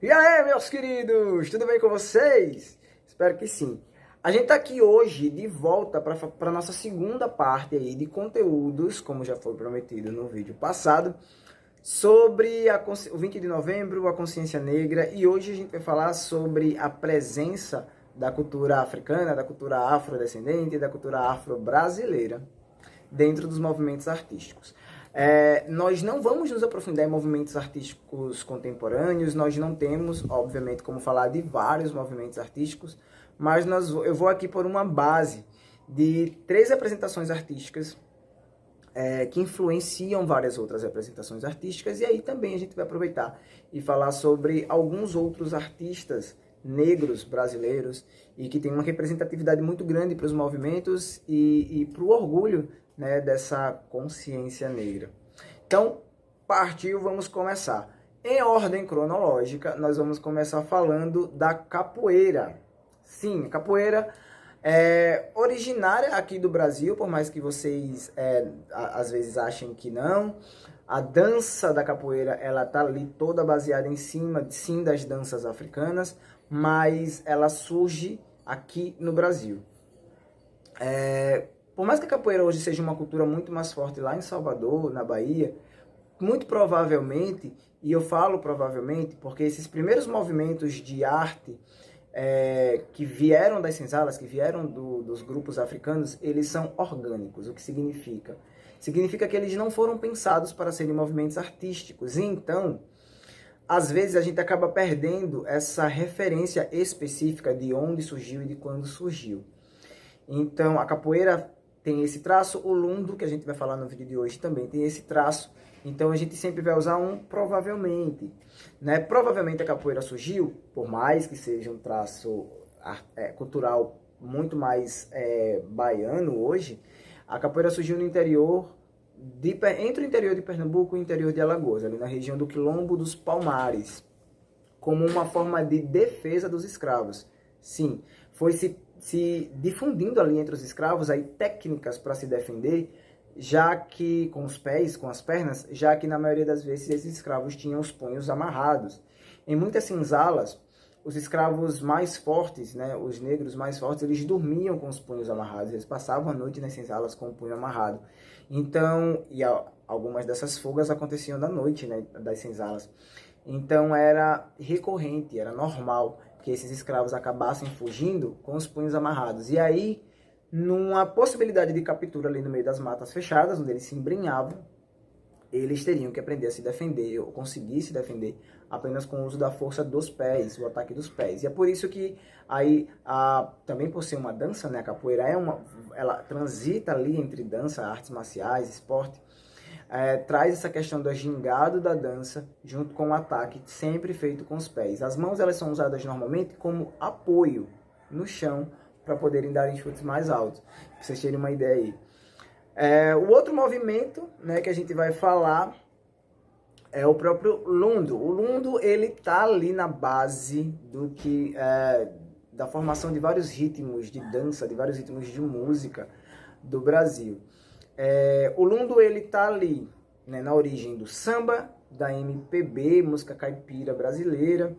E aí, meus queridos, tudo bem com vocês? Espero que sim. A gente tá aqui hoje de volta para nossa segunda parte aí de conteúdos, como já foi prometido no vídeo passado, sobre o 20 de novembro, a consciência negra, e hoje a gente vai falar sobre a presença da cultura africana, da cultura afrodescendente, da cultura afro-brasileira dentro dos movimentos artísticos. Nós não vamos nos aprofundar em movimentos artísticos contemporâneos, nós não temos, obviamente, como falar de vários movimentos artísticos, mas eu vou aqui por uma base de 3 representações artísticas que influenciam várias outras representações artísticas, e aí também a gente vai aproveitar e falar sobre alguns outros artistas negros brasileiros e que tem uma representatividade muito grande para os movimentos e para o orgulho, né, dessa consciência negra. Então, partiu, vamos começar. Em ordem cronológica, nós vamos começar falando da capoeira. Sim, a capoeira é originária aqui do Brasil, por mais que vocês às vezes achem que não. A dança da capoeira, ela tá ali toda baseada em cima, sim, das danças africanas, mas ela surge aqui no Brasil. Por mais que a capoeira hoje seja uma cultura muito mais forte lá em Salvador, na Bahia, muito provavelmente, e eu falo provavelmente porque esses primeiros movimentos de arte que vieram das senzalas, que vieram dos grupos africanos, eles são orgânicos. O que significa? Significa que eles não foram pensados para serem movimentos artísticos. E então, às vezes a gente acaba perdendo essa referência específica de onde surgiu e de quando surgiu. Então, a capoeira tem esse traço, o lundo, que a gente vai falar no vídeo de hoje, também tem esse traço. Então, a gente sempre vai usar um provavelmente. Né? Provavelmente a capoeira surgiu, por mais que seja um traço cultural muito mais baiano hoje, a capoeira surgiu no interior, entre o interior de Pernambuco e o interior de Alagoas, ali na região do Quilombo dos Palmares, como uma forma de defesa dos escravos. Sim, foi se difundindo ali entre os escravos aí técnicas para se defender, já que com os pés, com as pernas, já que na maioria das vezes esses escravos tinham os punhos amarrados. Em muitas senzalas, os escravos mais fortes, né, os negros mais fortes, eles dormiam com os punhos amarrados, eles passavam a noite nas senzalas com o punho amarrado. Então, algumas dessas fugas aconteciam da noite, né, das senzalas. Então era recorrente, era normal que esses escravos acabassem fugindo com os punhos amarrados. E aí, numa possibilidade de captura ali no meio das matas fechadas, onde eles se embrenhavam, eles teriam que aprender a se defender, ou conseguir se defender apenas com o uso da força dos pés, o ataque dos pés. E é por isso que aí, também por ser uma dança, né, a capoeira ela transita ali entre dança, artes marciais, esporte, traz essa questão do gingado da dança junto com o ataque, sempre feito com os pés. As mãos elas são usadas normalmente como apoio no chão para poderem dar chutes mais altos, para vocês terem uma ideia aí. O outro movimento, né, que a gente vai falar é o próprio lundo. O lundo ele tá ali na base do que da formação de vários ritmos de dança, de vários ritmos de música do Brasil. O lundo ele tá ali, né, na origem do samba, da MPB, música caipira brasileira.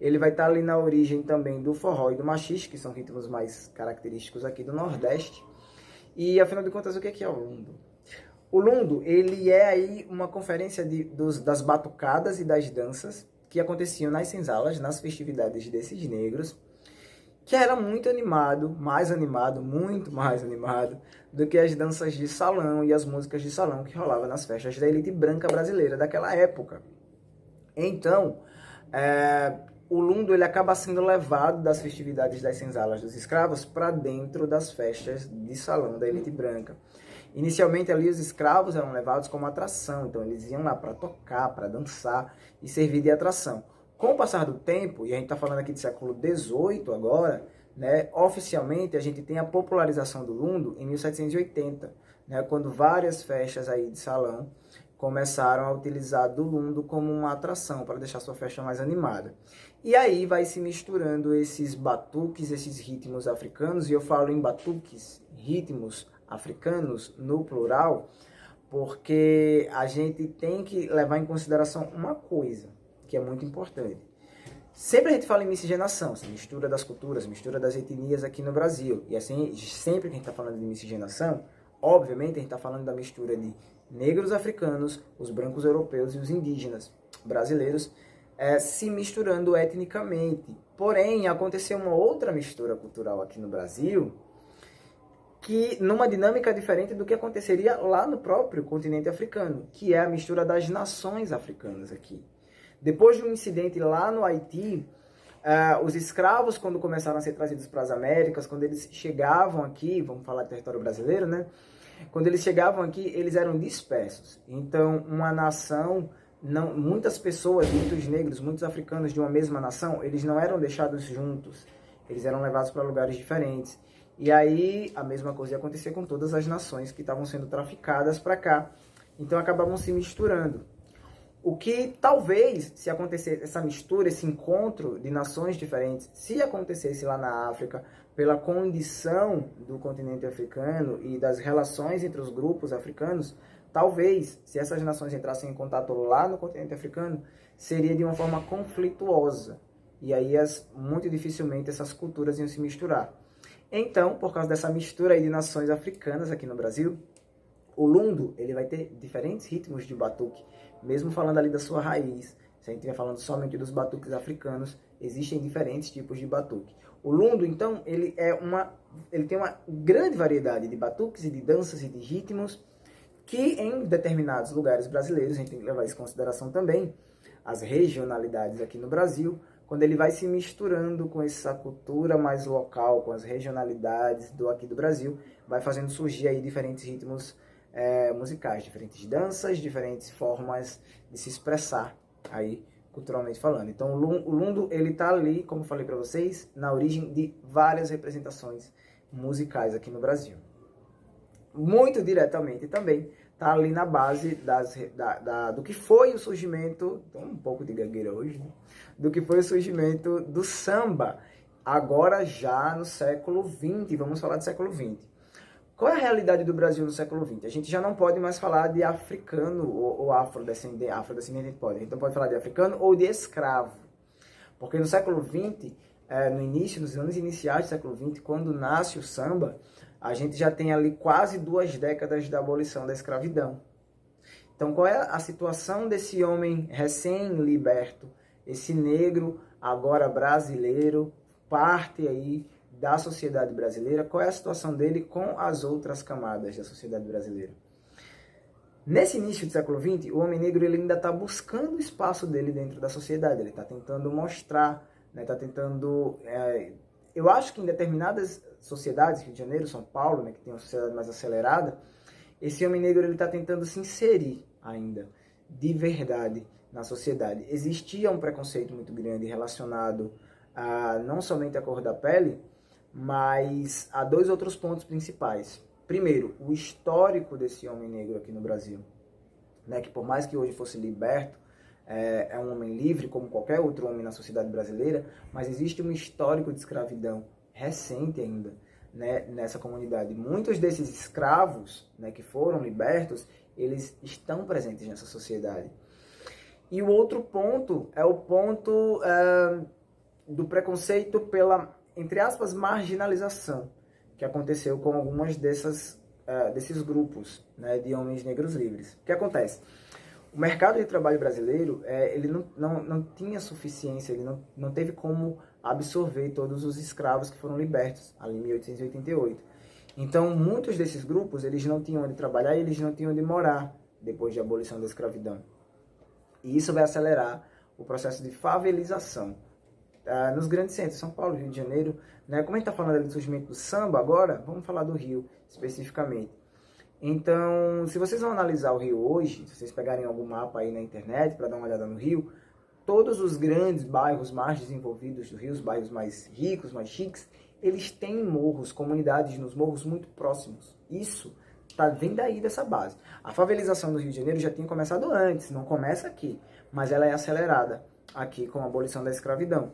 Ele vai estar ali na origem também do forró e do maxixe, que são ritmos mais característicos aqui do Nordeste. E afinal de contas, o que é o lundo? O lundo ele é aí uma conferência das batucadas e das danças que aconteciam nas senzalas, nas festividades desses negros, que era muito animado, muito mais animado do que as danças de salão e as músicas de salão que rolavam nas festas da elite branca brasileira daquela época. Então, o lundo ele acaba sendo levado das festividades das senzalas dos escravos para dentro das festas de salão da elite branca. Inicialmente ali os escravos eram levados como atração, então eles iam lá para tocar, para dançar e servir de atração. Com o passar do tempo, e a gente está falando aqui do século XVIII agora, né, oficialmente a gente tem a popularização do lundo em 1780, né, quando várias festas aí de salão começaram a utilizar do lundo como uma atração para deixar sua festa mais animada. E aí vai se misturando esses batuques, esses ritmos africanos, e eu falo em batuques, ritmos africanos no plural, porque a gente tem que levar em consideração uma coisa que é muito importante. Sempre a gente fala em miscigenação, essa mistura das culturas, mistura das etnias aqui no Brasil. E assim, sempre que a gente está falando de miscigenação, obviamente a gente está falando da mistura de negros africanos, os brancos europeus e os indígenas brasileiros se misturando etnicamente. Porém, aconteceu uma outra mistura cultural aqui no Brasil, que numa dinâmica diferente do que aconteceria lá no próprio continente africano, que é a mistura das nações africanas aqui. Depois de um incidente lá no Haiti, os escravos, quando começaram a ser trazidos para as Américas, quando eles chegavam aqui, vamos falar de território brasileiro, né? Quando eles chegavam aqui, eles eram dispersos. Então, uma nação, muitas pessoas, muitos negros, muitos africanos de uma mesma nação, eles não eram deixados juntos. Eles eram levados para lugares diferentes. E aí, a mesma coisa ia acontecer com todas as nações que estavam sendo traficadas para cá. Então, acabavam se misturando. O que talvez, se acontecesse essa mistura, esse encontro de nações diferentes, se acontecesse lá na África, pela condição do continente africano e das relações entre os grupos africanos, talvez, se essas nações entrassem em contato lá no continente africano, seria de uma forma conflituosa. E aí, muito dificilmente, essas culturas iam se misturar. Então, por causa dessa mistura aí de nações africanas aqui no Brasil, o lundo, ele vai ter diferentes ritmos de batuque, mesmo falando ali da sua raiz. Se a gente estiver falando somente dos batuques africanos, existem diferentes tipos de batuque. O lundo, então, ele tem uma grande variedade de batuques e de danças e de ritmos que em determinados lugares brasileiros, a gente tem que levar isso em consideração também, as regionalidades aqui no Brasil, quando ele vai se misturando com essa cultura mais local, com as regionalidades aqui do Brasil, vai fazendo surgir aí diferentes ritmos musicais, diferentes danças, diferentes formas de se expressar aí culturalmente falando. Então o lundo, ele tá ali, como eu falei para vocês, na origem de várias representações musicais aqui no Brasil. Muito diretamente também tá ali na base do que foi o surgimento, tô um pouco de gagueira hoje, né? Do que foi o surgimento do samba, agora já no século XX, vamos falar do século XX. Qual é a realidade do Brasil no século XX? A gente já não pode mais falar de africano ou afrodescendente, a gente pode. A gente não pode falar de africano ou de escravo. Porque no século XX, no início, nos anos iniciais do século XX, quando nasce o samba, a gente já tem ali quase 2 décadas da abolição da escravidão. Então, qual é a situação desse homem recém-liberto, esse negro, agora brasileiro, parte aí da sociedade brasileira? Qual é a situação dele com as outras camadas da sociedade brasileira? Nesse início do século XX, o homem negro ele ainda está buscando o espaço dele dentro da sociedade, ele está tentando mostrar, está tentando... eu acho que em determinadas sociedades, Rio de Janeiro, São Paulo, que tem uma sociedade mais acelerada, esse homem negro está tentando se inserir ainda, de verdade, na sociedade. Existia um preconceito muito grande relacionado a não somente a cor da pele, mas há 2 outros pontos principais. Primeiro, o histórico desse homem negro aqui no Brasil, que por mais que hoje fosse liberto, é um homem livre como qualquer outro homem na sociedade brasileira, mas existe um histórico de escravidão recente ainda, nessa comunidade. Muitos desses escravos, que foram libertos, eles estão presentes nessa sociedade. E o outro ponto é o ponto do preconceito pela, entre aspas, marginalização que aconteceu com algumas desses grupos, de homens negros livres. O que acontece? O mercado de trabalho brasileiro, ele não tinha suficiência, ele não teve como absorver todos os escravos que foram libertos, ali em 1888. Então, muitos desses grupos, eles não tinham onde trabalhar e eles não tinham onde morar depois da abolição da escravidão. E isso vai acelerar o processo de favelização nos grandes centros, São Paulo, Rio de Janeiro. Como a gente está falando ali do surgimento do samba agora, vamos falar do Rio especificamente. Então, se vocês vão analisar o Rio hoje, se vocês pegarem algum mapa aí na internet para dar uma olhada no Rio, todos os grandes bairros mais desenvolvidos do Rio, os bairros mais ricos, mais chiques, eles têm morros, comunidades nos morros muito próximos. Isso vem daí dessa base. A favelização do Rio de Janeiro já tinha começado antes, não começa aqui, mas ela é acelerada aqui com a abolição da escravidão.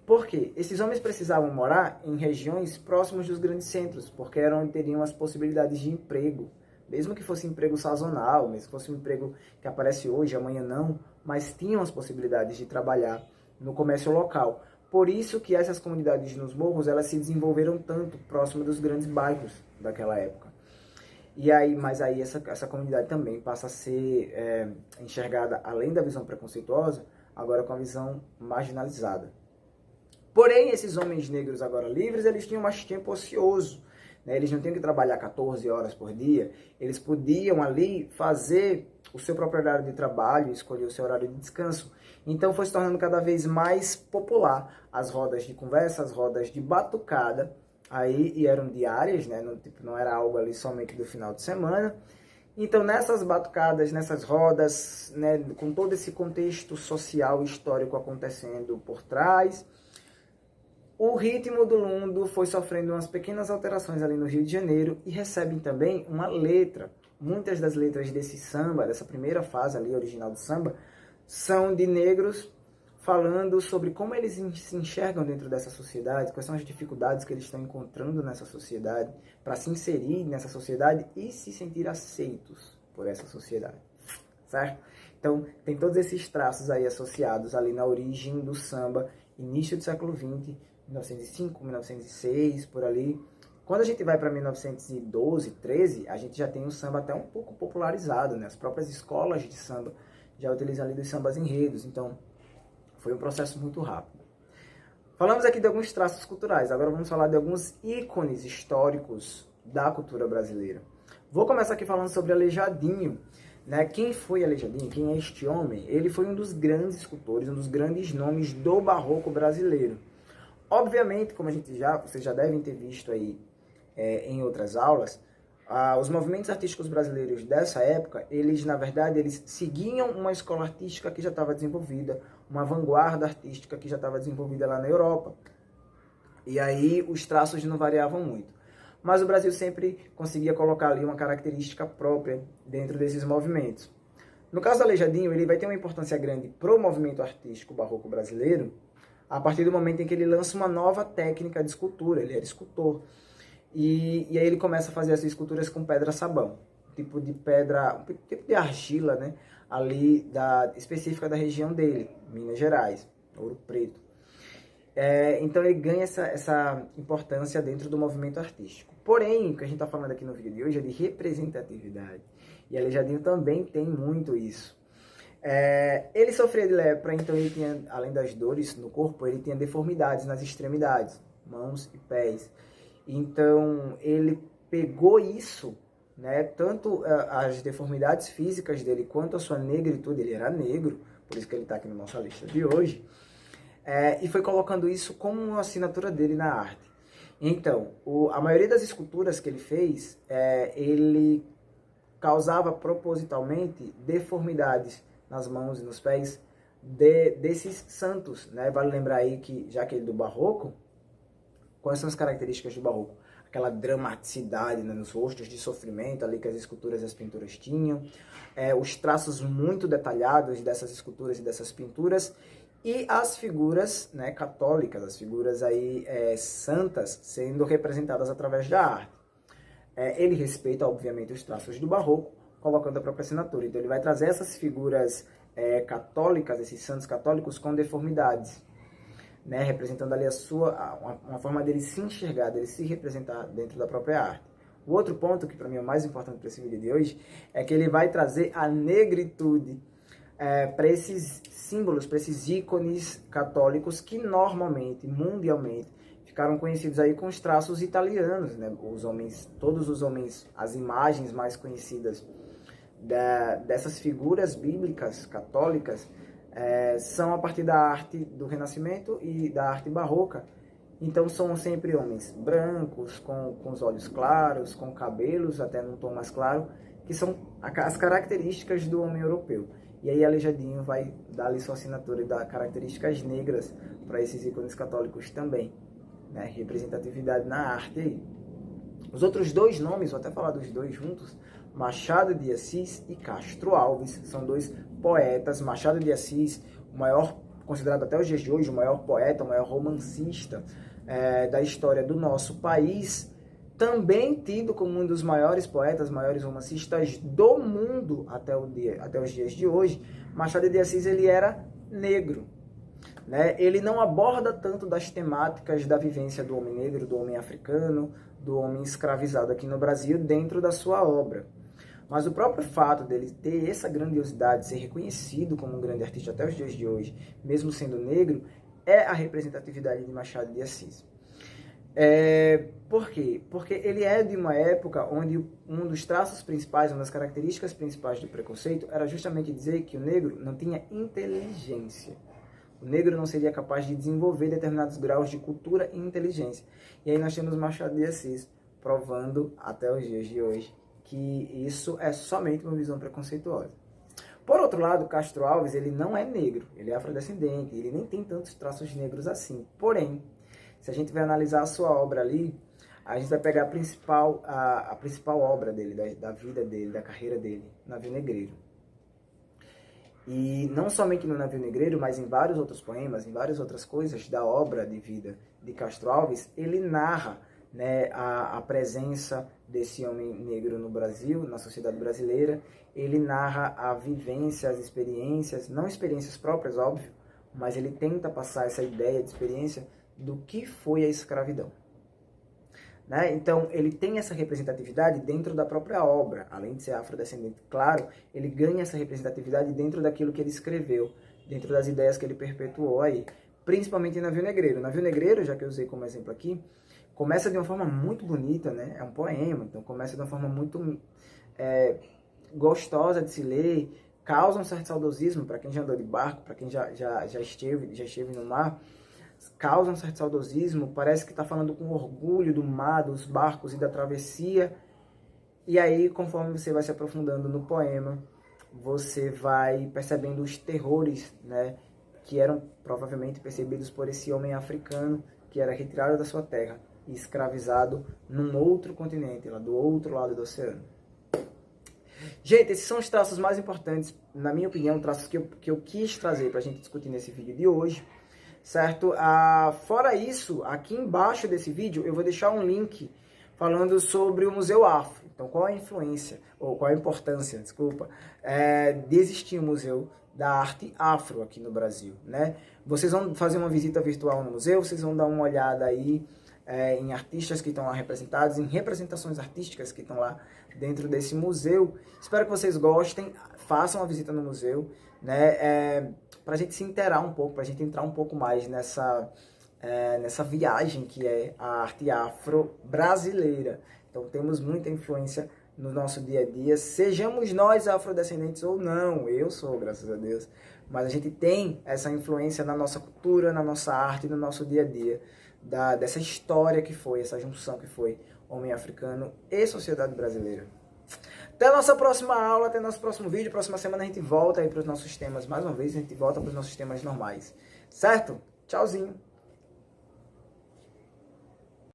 Por quê? Esses homens precisavam morar em regiões próximas dos grandes centros, porque era onde teriam as possibilidades de emprego. Mesmo que fosse emprego sazonal, mesmo que fosse um emprego que aparece hoje, amanhã não, mas tinham as possibilidades de trabalhar no comércio local. Por isso que essas comunidades nos morros, elas se desenvolveram tanto próximo dos grandes bairros daquela época. E aí, mas aí essa comunidade também passa a ser enxergada, além da visão preconceituosa, agora com a visão marginalizada. Porém, esses homens negros agora livres, eles tinham mais tempo ocioso, né? Eles não tinham que trabalhar 14 horas por dia, eles podiam ali fazer o seu próprio horário de trabalho, escolher o seu horário de descanso. Então foi se tornando cada vez mais popular as rodas de conversa, as rodas de batucada, aí, e eram diárias, né? Não era algo ali somente do final de semana. Então nessas batucadas, nessas rodas, né, com todo esse contexto social e histórico acontecendo por trás, o ritmo do lundo foi sofrendo umas pequenas alterações ali no Rio de Janeiro e recebem também uma letra. Muitas das letras desse samba, dessa primeira fase ali original do samba, são de negros falando sobre como eles se enxergam dentro dessa sociedade, quais são as dificuldades que eles estão encontrando nessa sociedade, para se inserir nessa sociedade e se sentir aceitos por essa sociedade, certo? Então, tem todos esses traços aí associados ali na origem do samba, início do século XX, 1905, 1906, por ali. Quando a gente vai para 1912, 13, a gente já tem o samba até um pouco popularizado, né? As próprias escolas de samba já utilizam ali dos sambas enredos, então foi um processo muito rápido. Falamos aqui de alguns traços culturais, agora vamos falar de alguns ícones históricos da cultura brasileira. Vou começar aqui falando sobre Aleijadinho, né? Quem foi Aleijadinho? Quem é este homem? Ele foi um dos grandes escultores, um dos grandes nomes do barroco brasileiro. Obviamente, como vocês já devem ter visto aí em outras aulas, os movimentos artísticos brasileiros dessa época, na verdade, eles seguiam uma escola artística que já estava desenvolvida, uma vanguarda artística que já estava desenvolvida lá na Europa. E aí os traços não variavam muito. Mas o Brasil sempre conseguia colocar ali uma característica própria dentro desses movimentos. No caso do Aleijadinho, ele vai ter uma importância grande para o movimento artístico barroco brasileiro, a partir do momento em que ele lança uma nova técnica de escultura. Ele era escultor. E aí ele começa a fazer essas esculturas com pedra-sabão, um tipo de argila, né, ali específica da região dele, Minas Gerais, Ouro Preto. Então ele ganha essa importância dentro do movimento artístico. Porém, o que a gente está falando aqui no vídeo de hoje é de representatividade. E Aleijadinho também tem muito isso. Ele sofria de lepra, então ele tinha, além das dores no corpo, ele tinha deformidades nas extremidades, mãos e pés. Então ele pegou isso, né, tanto as deformidades físicas dele quanto a sua negritude, ele era negro, por isso que ele está aqui na nossa lista de hoje, e foi colocando isso como uma assinatura dele na arte. Então, a maioria das esculturas que ele fez, ele causava propositalmente deformidades nas mãos e nos pés desses santos, né? Vale lembrar aí que, já que ele é do barroco, quais são as características do barroco? Aquela dramaticidade, né, nos rostos de sofrimento ali que as esculturas e as pinturas tinham, os traços muito detalhados dessas esculturas e dessas pinturas, e as figuras, né, católicas, as figuras aí santas sendo representadas através da arte. Ele respeita, obviamente, os traços do barroco, colocando a própria assinatura. Então ele vai trazer essas figuras católicas, esses santos católicos com deformidades, né, representando ali uma forma dele se enxergar, dele se representar dentro da própria arte. O outro ponto, que para mim é o mais importante para esse vídeo de hoje, é que ele vai trazer a negritude para esses símbolos, para esses ícones católicos que normalmente, mundialmente, ficaram conhecidos aí com os traços italianos, né? Todos os homens, as imagens mais conhecidas dessas figuras bíblicas católicas são a partir da arte do Renascimento e da arte barroca. Então são sempre homens brancos, com os olhos claros, com cabelos até num tom mais claro, que são as características do homem europeu. E aí Aleijadinho vai dar ali sua assinatura e dar características negras para esses ícones católicos também, né? Representatividade na arte aí. Os outros dois nomes, vou até falar dos dois juntos, Machado de Assis e Castro Alves, são dois poetas. Machado de Assis, o maior, considerado até os dias de hoje, o maior poeta, o maior romancista da história do nosso país, também tido como um dos maiores poetas, maiores romancistas do mundo até os dias de hoje. Machado de Assis, ele era negro, né? Ele não aborda tanto das temáticas da vivência do homem negro, do homem africano, do homem escravizado aqui no Brasil dentro da sua obra. Mas o próprio fato dele ter essa grandiosidade, ser reconhecido como um grande artista até os dias de hoje, mesmo sendo negro, é a representatividade de Machado de Assis. Por quê? Porque ele é de uma época onde um dos traços principais, uma das características principais do preconceito era justamente dizer que o negro não tinha inteligência. O negro não seria capaz de desenvolver determinados graus de cultura e inteligência. E aí nós temos Machado de Assis provando até os dias de hoje que isso é somente uma visão preconceituosa. Por outro lado, Castro Alves, ele não é negro, ele é afrodescendente, ele nem tem tantos traços negros assim. Porém, se a gente vai analisar a sua obra ali, a gente vai pegar a principal obra dele, da vida dele, da carreira dele, Navio Negreiro. E não somente no Navio Negreiro, mas em vários outros poemas, em várias outras coisas da obra de vida de Castro Alves, ele narra, né, a presença desse homem negro no Brasil, na sociedade brasileira. Ele narra a vivência, as experiências, não experiências próprias, óbvio, mas ele tenta passar essa ideia de experiência do que foi a escravidão. Né? Então, ele tem essa representatividade dentro da própria obra. Além de ser afrodescendente, claro, ele ganha essa representatividade dentro daquilo que ele escreveu, dentro das ideias que ele perpetuou aí, principalmente em Navio Negreiro. Navio Negreiro, já que eu usei como exemplo aqui, começa de uma forma muito bonita, né? É um poema, então começa de uma forma muito gostosa de se ler, causa um certo saudosismo para quem já andou de barco, para quem já esteve no mar, causa um certo saudosismo, parece que está falando com orgulho do mar, dos barcos e da travessia. E aí, conforme você vai se aprofundando no poema, você vai percebendo os terrores, né, que eram provavelmente percebidos por esse homem africano que era retirado da sua terra e escravizado num outro continente, lá do outro lado do oceano. Gente, esses são os traços mais importantes, na minha opinião, traços que eu quis trazer para a gente discutir nesse vídeo de hoje, certo? Fora isso, aqui embaixo desse vídeo eu vou deixar um link falando sobre o Museu Afro. Então, qual a influência, ou qual a importância, desculpa, de existir um museu da arte afro aqui no Brasil, né? Vocês vão fazer uma visita virtual no museu, vocês vão dar uma olhada aí em artistas que estão lá representados, em representações artísticas que estão lá dentro desse museu. Espero que vocês gostem, façam uma visita no museu, né? Para a gente se inteirar um pouco, para a gente entrar um pouco mais nessa viagem que é a arte afro-brasileira. Então temos muita influência no nosso dia a dia, sejamos nós afrodescendentes ou não, eu sou, graças a Deus, mas a gente tem essa influência na nossa cultura, na nossa arte, no nosso dia a dia, dessa história que foi, essa junção que foi homem africano e sociedade brasileira. Até a nossa próxima aula, até o nosso próximo vídeo. Próxima semana a gente volta aí para os nossos temas, mais uma vez, a gente volta para os nossos temas normais. Certo? Tchauzinho!